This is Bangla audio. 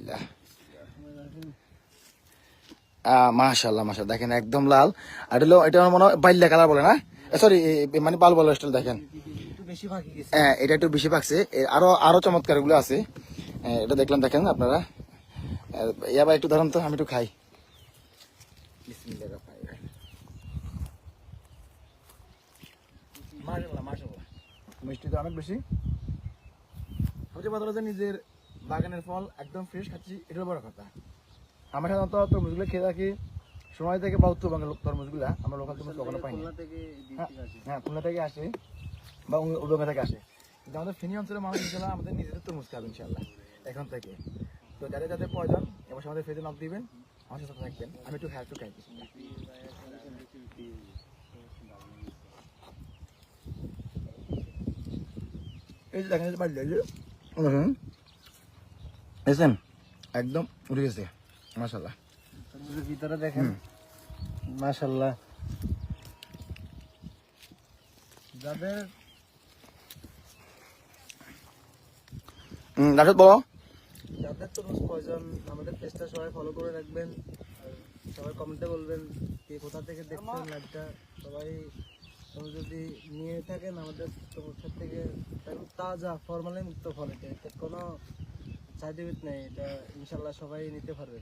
বিসমিল্লাহ। মাশাআল্লাহ মাশাআল্লাহ, দেখেন একদম লাল। আর হলো এটা আমার মনে হয় বাইল্লা কালার বলে না, সরি মানে পাল বলো স্টাইল। দেখেন হ্যাঁ, এটা একটু বেশি পাকছে, আরো আরো চমৎকার গুলো আছে। এটা দেখলাম, দেখেন আপনারা। ইয়াবা একটু ধরেন তো, আমি একটু খাই। বিসমিল্লাহির রহমানির রহিম। মাশাআল্লাহ মাশাআল্লাহ, মিষ্টি তো অনেক বেশি। সবচেয়ে কথা হচ্ছে নিজের বাগানের ফল একদম ফ্রেশ খাচ্ছি, এটার বড় কথা। আমরা সাধারণত তরমুজগুলো খেয়ে থাকি সময় থেকে বা উত্তরবঙ্গের তরমুজগুলো আমরা লোকাল তরমুজ কখনো পাইনি। হ্যাঁ, খুলনা থেকে আসে বা উদঙ্গা থেকে আসে, কিন্তু আমাদের ফেনী অঞ্চলের মানুষ ইনশাল্লাহ আমাদের নিজেদের তরমুজ খাবে ইনশাল্লাহ এখন থেকে। তো যাদের যাদের প্রয়োজন এবং আমাদের ফেজে নক দিবেন, আমার সাথে থাকবেন। আমি একটু খাই এই যে দেখেন, দেখেন একদম উঠে গেছে মাশাআল্লাহ। ভিতরে দেখেন মাশাআল্লাহ। যাদের রাশেদ বলো। যাদের তরমুজ প্রয়োজন আমাদের পেজটা সবাই ফলো করে রাখবেন, আর সবাই কমেন্টে বলবেন কে কোথা থেকে দেখছেন লাইভটা। সবাই তরমুজ যদি নিয়ে থাকেন আমাদের তরমুজ থেকে, তাজা ফরমালিন মুক্ত ফল, এটা কোনো সাইড ইফেক্ট নেই, এটা ইনশাল্লাহ সবাই নিতে পারবে।